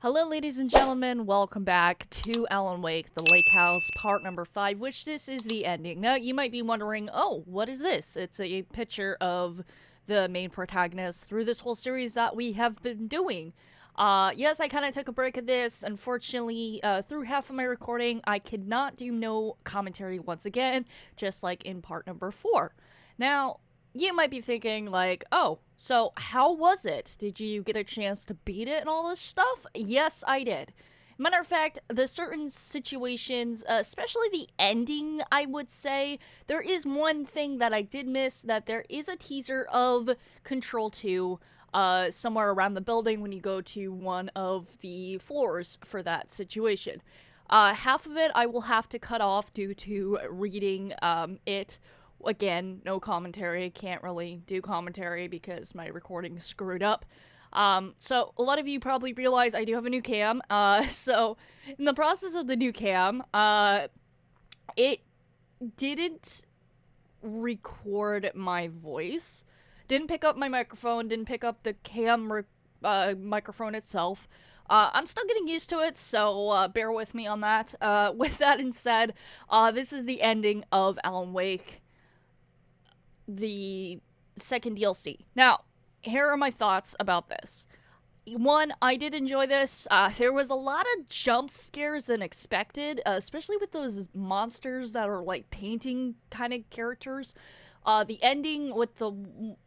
Hello ladies and gentlemen, welcome back to Alan Wake, The Lake House, part number 5, which this is the ending. Now, you might be wondering, oh, what is this? It's a picture of the main protagonist through this whole series that we have been doing. Yes, I kind of took a break of this. Unfortunately, through half of my recording, I could not do no commentary once again, just like in part number 4. Now, you might be thinking, like, oh, so how was it? Did you get a chance to beat it and all this stuff? Yes, I did. Matter of fact, the certain situations, especially the ending, I would say, there is one thing that I did miss, that there is a teaser of Control 2 somewhere around the building when you go to one of the floors for that situation. Half of it I will have to cut off due to reading it. Again, no commentary. Can't really do commentary because my recording screwed up. So a lot of you probably realize I do have a new cam. So in the process of the new cam, it didn't record my voice. Didn't pick up my microphone, didn't pick up the cam microphone itself. I'm still getting used to it, so bear with me on that. With that being said, this is the ending of Alan Wake, the second DLC. Now, here are my thoughts about this. One, I did enjoy this. There was a lot of jump scares than expected, especially with those monsters that are like painting kind of characters. The ending with the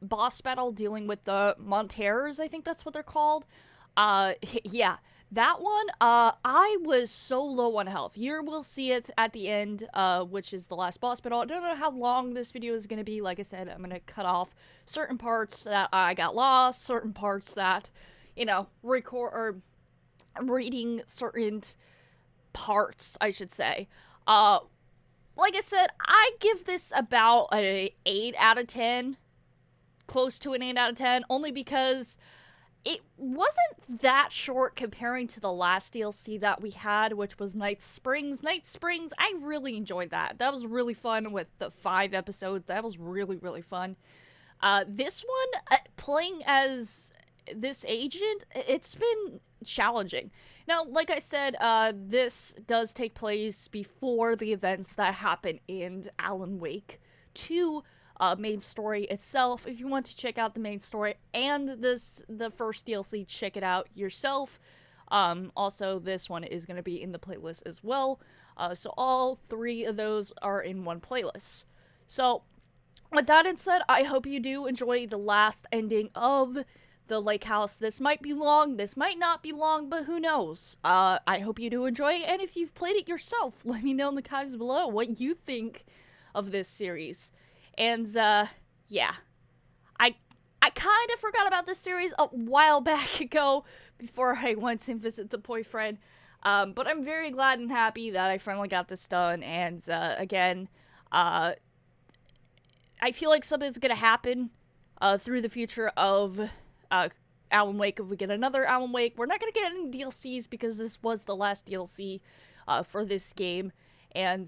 boss battle dealing with the Monteros, I think that's what they're called. Yeah, that one, I was so low on health. Here we'll see it at the end, which is the last boss battle. I don't know how long this video is going to be. Like I said, I'm going to cut off certain parts that I got lost, certain parts that, you know, reading certain parts, I should say. Like I said, I give this about an 8 out of 10. Close to an 8 out of 10, only because it wasn't that short comparing to the last DLC that we had, which was Night Springs. Night Springs, I really enjoyed that. That was really fun with the 5 episodes. That was really, really fun. This one, playing as this agent, it's been challenging. Now, like I said, this does take place before the events that happen in Alan Wake 2. Main story itself. If you want to check out the main story and the first DLC, check it out yourself. Also, this one is going to be in the playlist as well. So all 3 of those are in one playlist. So with that being said, I hope you do enjoy the last ending of the Lake House. This might be long, this might not be long, but who knows? I hope you do enjoy it, and if you've played it yourself, let me know in the comments below what you think of this series. And, yeah. I kind of forgot about this series a while back ago before I went to visit the boyfriend. But I'm very glad and happy that I finally got this done. And, again, I feel like something's gonna happen, through the future of, Alan Wake. If we get another Alan Wake, we're not gonna get any DLCs because this was the last DLC, for this game. And,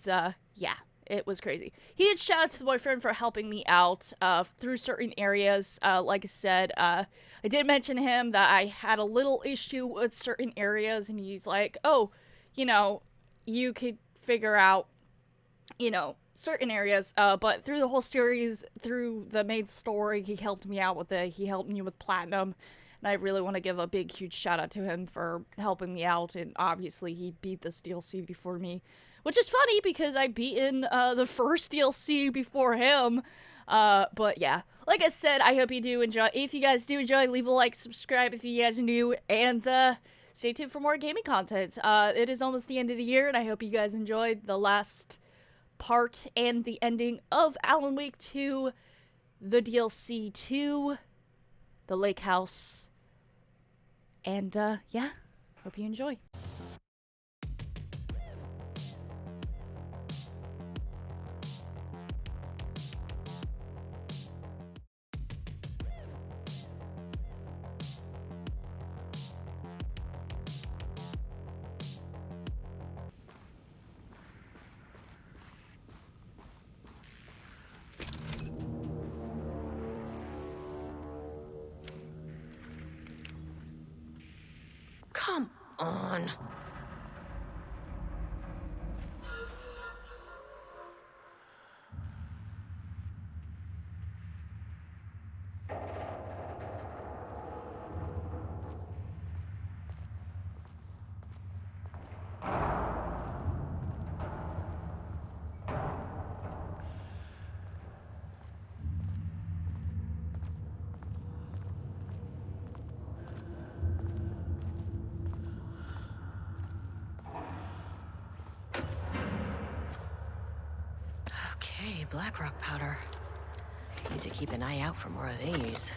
yeah. It was crazy. Huge shout out to the boyfriend for helping me out through certain areas. Like I said, I did mention to him that I had a little issue with certain areas, and he's like, oh, you know, you could figure out, you know, certain areas. But through the whole series, through the main story, he helped me out with it. He helped me with Platinum. And I really want to give a big, huge shout out to him for helping me out. And obviously, he beat this DLC before me. Which is funny because I beaten the first DLC before him. But yeah, like I said, I hope you do enjoy. If you guys do enjoy, leave a like, subscribe if you guys are new, and stay tuned for more gaming content. It is almost the end of the year, and I hope you guys enjoyed the last part and the ending of Alan Wake 2, the DLC 2, the Lake House, and yeah, hope you enjoy. Come on. Okay, black rock powder. Need to keep an eye out for more of these.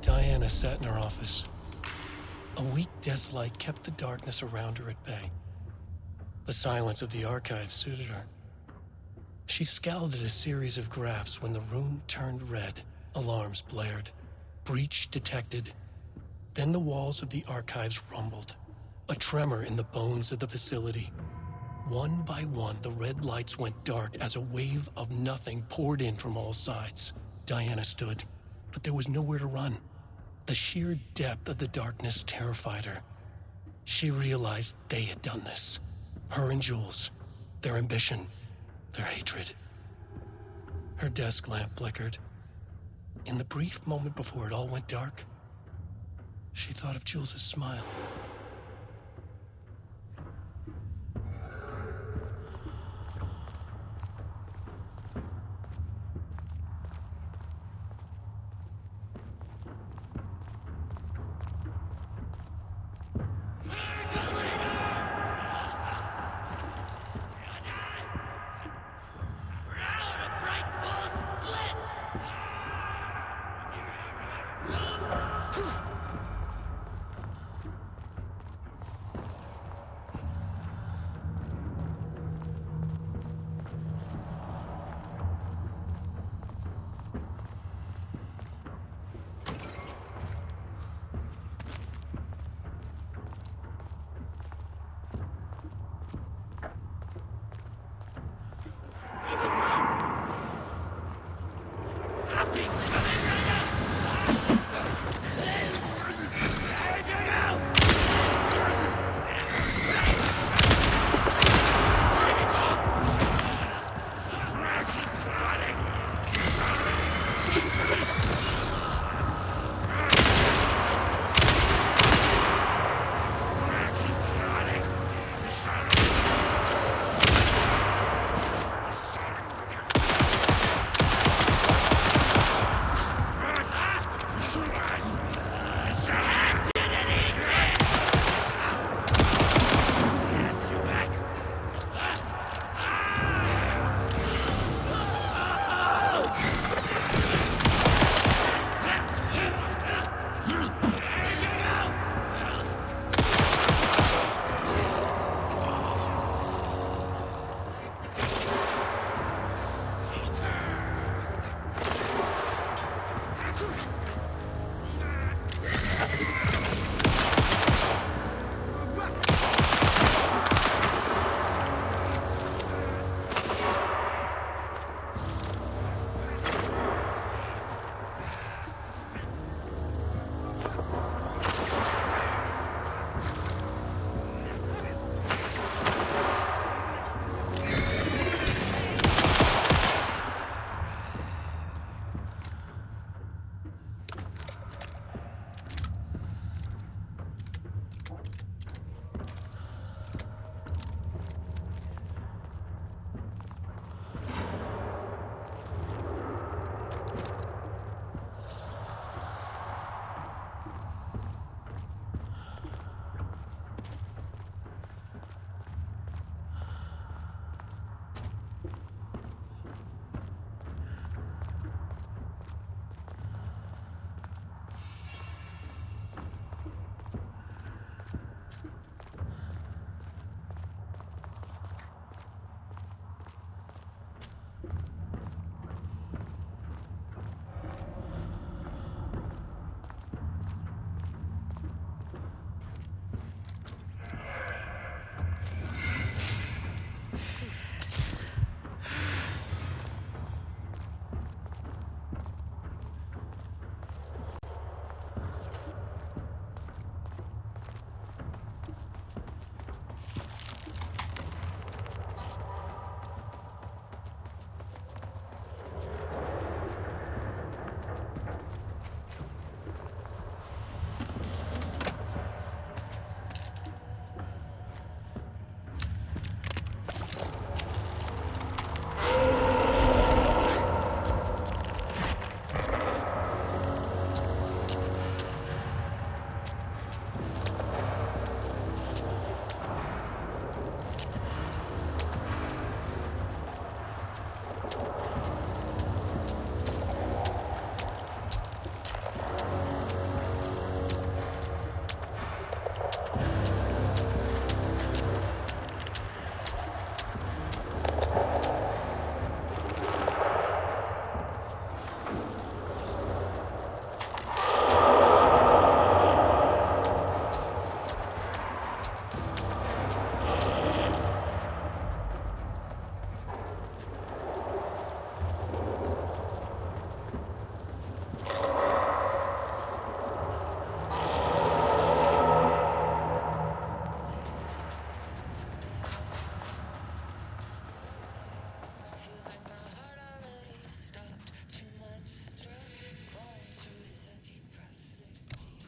Diana sat in her office. A weak desk light kept the darkness around her at bay. The silence of the archive suited her. She scowled at a series of graphs when the room turned red. Alarms blared. Breach detected. Then the walls of the archives rumbled. A tremor in the bones of the facility. One by one, the red lights went dark as a wave of nothing poured in from all sides. Diana stood, but there was nowhere to run. The sheer depth of the darkness terrified her. She realized they had done this. Her and Jules. Their ambition. Their hatred. Her desk lamp flickered. In the brief moment before it all went dark, she thought of Jules' smile.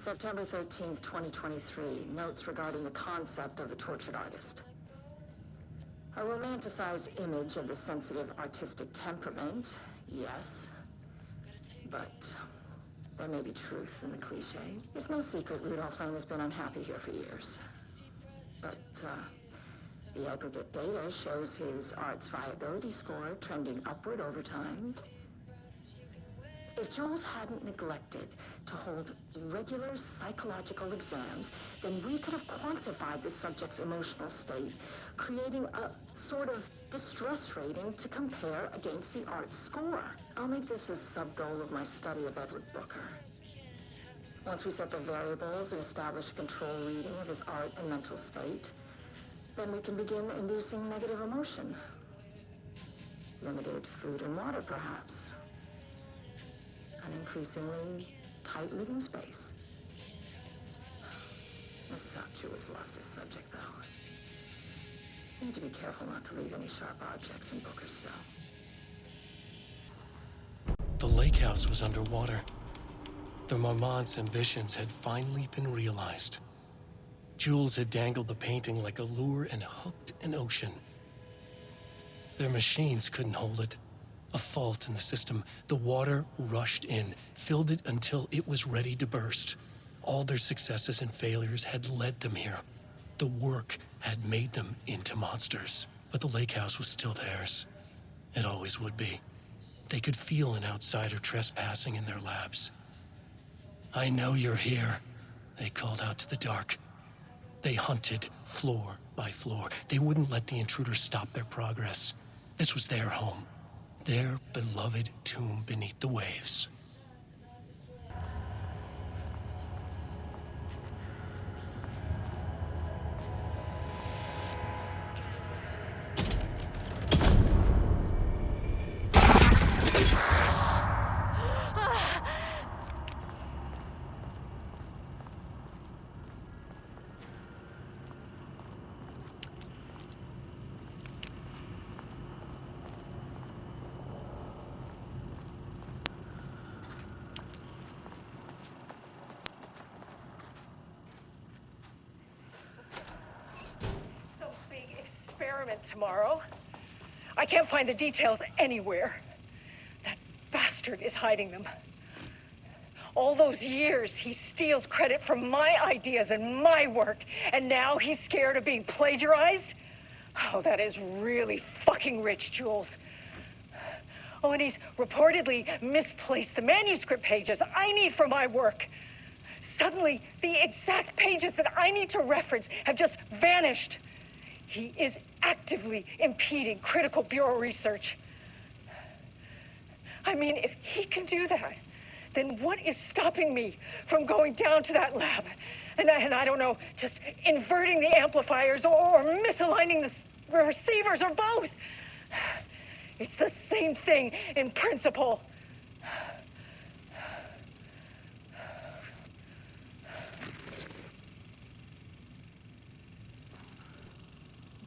September 13th, 2023. Notes regarding the concept of the tortured artist. A romanticized image of the sensitive artistic temperament, yes. But there may be truth in the cliche. It's no secret Rudolph Lane has been unhappy here for years. But, the aggregate data shows his art's viability score trending upward over time. If Jules hadn't neglected to hold regular psychological exams, then we could have quantified the subject's emotional state, creating a sort of distress rating to compare against the art's score. I'll make this a sub-goal of my study of Edward Booker. Once we set the variables and establish a control reading of his art and mental state, then we can begin inducing negative emotion. Limited food and water, perhaps. An increasingly tight living space. This is how Jules lost his subject, though. Need to be careful not to leave any sharp objects in Booker's cell. The lake house was underwater. The Marmont's ambitions had finally been realized. Jules had dangled the painting like a lure and hooked an ocean. Their machines couldn't hold it. A fault in the system. The water rushed in, filled it until it was ready to burst. All their successes and failures had led them here. The work had made them into monsters. But the lake house was still theirs. It always would be. They could feel an outsider trespassing in their labs. "I know you're here," they called out to the dark. They hunted floor by floor. They wouldn't let the intruders stop their progress. This was their home. Their beloved tomb beneath the waves. Tomorrow. I can't find the details anywhere. That bastard is hiding them. All those years, he steals credit for my ideas and my work, and now he's scared of being plagiarized? Oh, that is really fucking rich, Jules. Oh, and he's reportedly misplaced the manuscript pages I need for my work. Suddenly, the exact pages that I need to reference have just vanished. He is actively impeding critical bureau research. I mean, if he can do that, then what is stopping me from going down to that lab? And I don't know, just inverting the amplifiers or misaligning the receivers or both. It's the same thing in principle.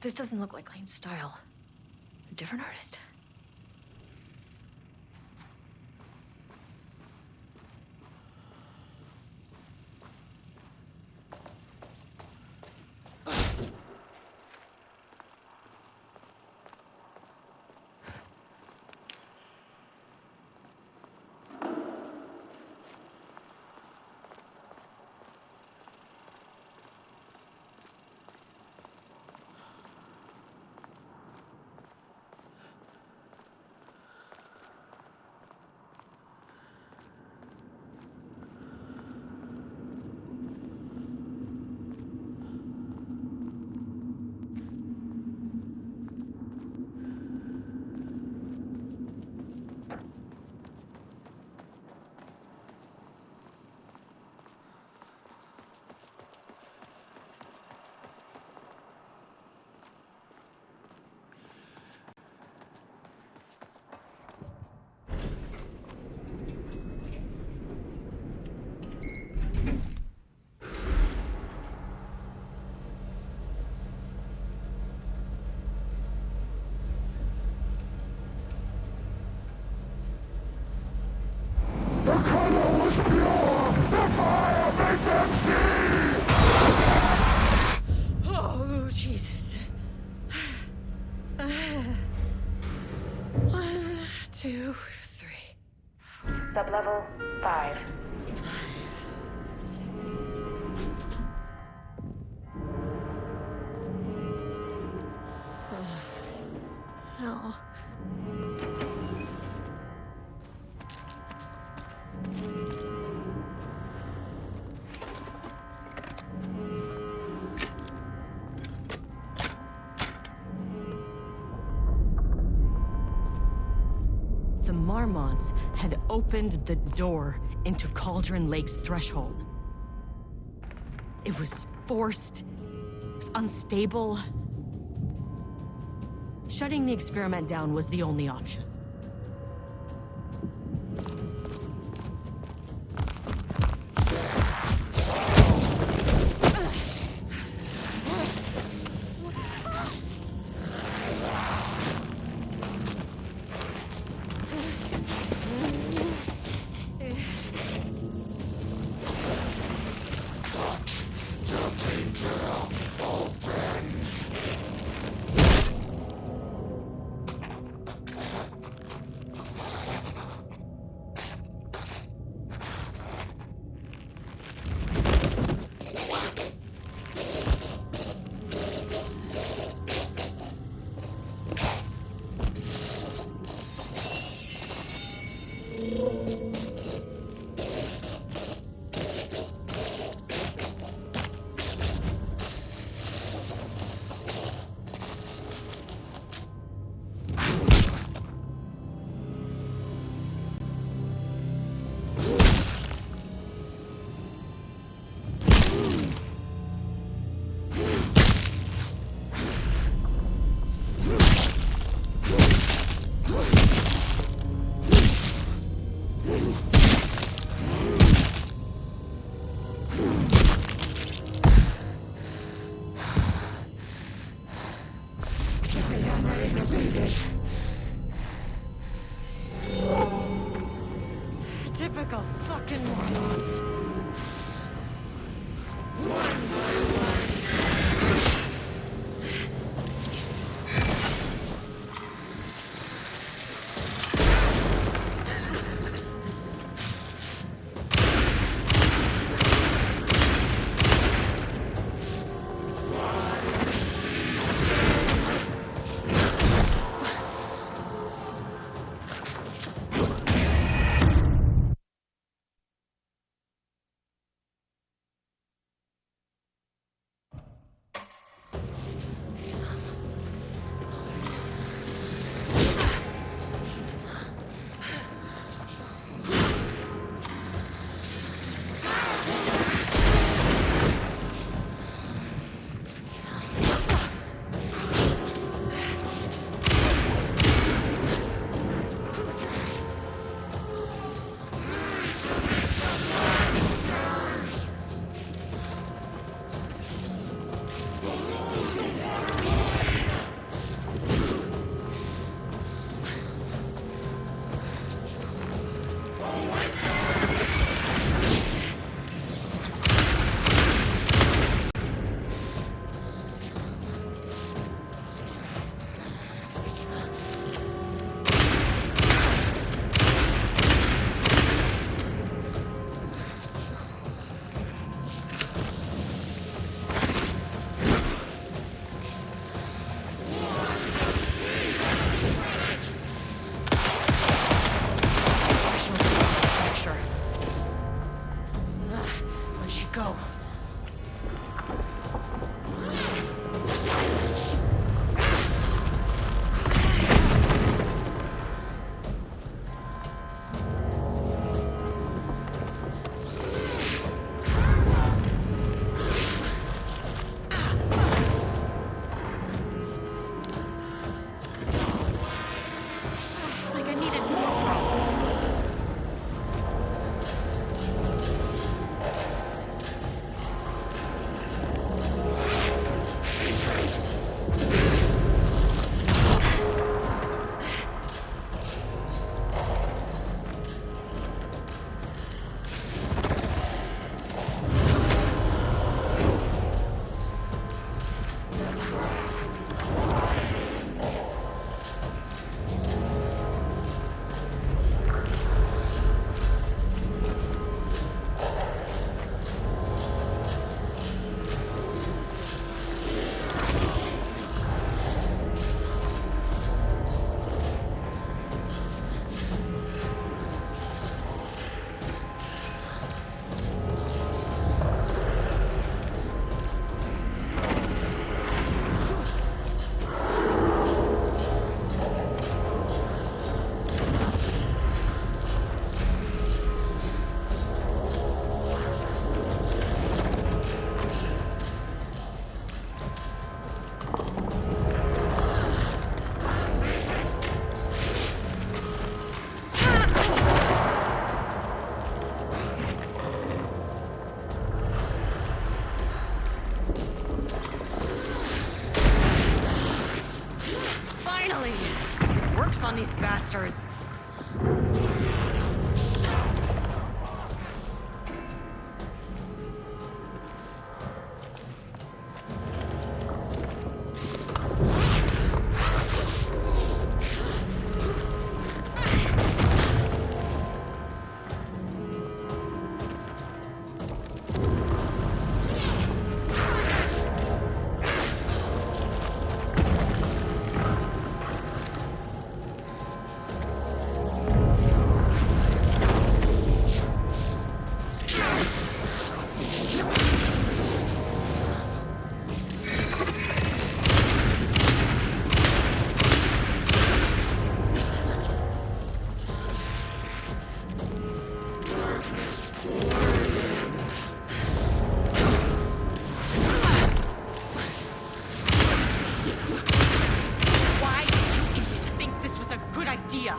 This doesn't look like Lane's style. A different artist. The color was pure, the fire made Sublevel 5. Hell. The Marmonts had opened the door into Cauldron Lake's threshold. It was forced, it was unstable. Shutting the experiment down was the only option. Typical fucking morons. bastards! Why did you idiots think this was a good idea?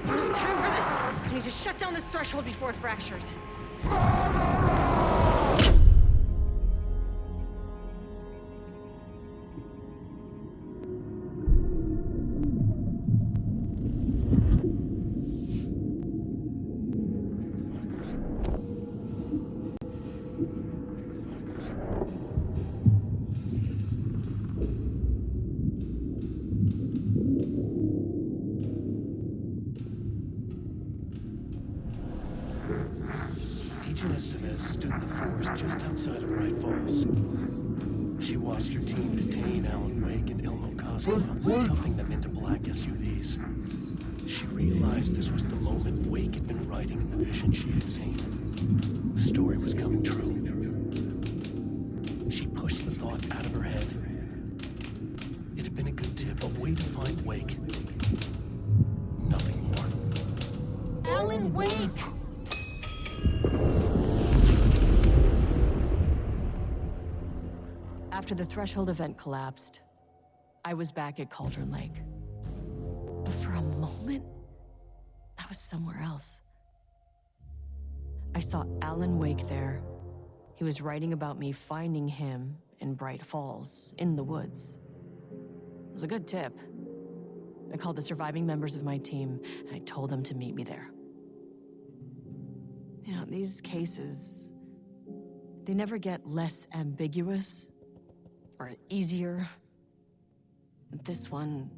I don't have time for this! I need to shut down this threshold before it fractures. Agent Estevez stood in the forest just outside of Bright Falls. She watched her team detain Alan Wake and Ilmo Koskinen, stuffing them into black SUVs. She realized this was the moment Wake had been writing in the vision she had seen. The story was coming true. She pushed the thought out of her head. It had been a good tip, a way to find Wake. Nothing more. Alan Wake! After the Threshold event collapsed, I was back at Cauldron Lake. But for a moment, I was somewhere else. I saw Alan Wake there. He was writing about me finding him in Bright Falls, in the woods. It was a good tip. I called the surviving members of my team, and I told them to meet me there. You know, these cases, they never get less ambiguous or easier. This one,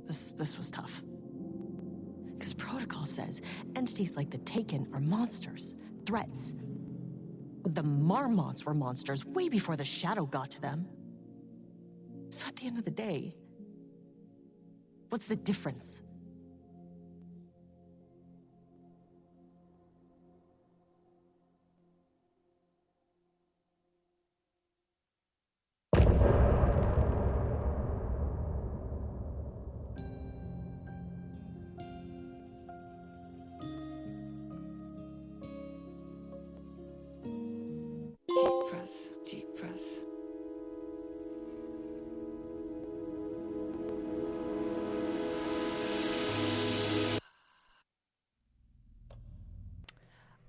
this was tough. Because protocol says entities like the Taken are monsters, threats. The Marmots were monsters way before the Shadow got to them. So at the end of the day, what's the difference? breaths, deep breaths.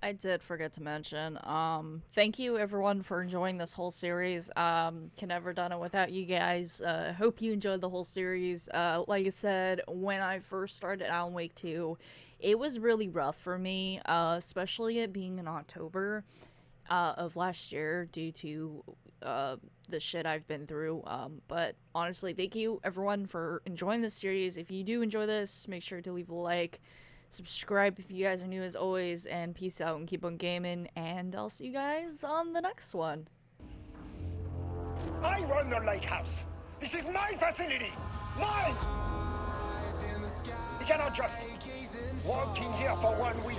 I did forget to mention, thank you everyone for enjoying this whole series. Can never done it without you guys. Hope you enjoyed the whole series. Like I said, when I first started Alan Wake 2, it was really rough for me, especially it being in October of last year due to the shit I've been through. But honestly, thank you everyone for enjoying this series. If you do enjoy this, make sure to leave a like. Subscribe if you guys are new as always, and peace out and keep on gaming, and I'll see you guys on the next one. I run the lake house. This is my facility. Mine! You cannot just walk in here for 1 week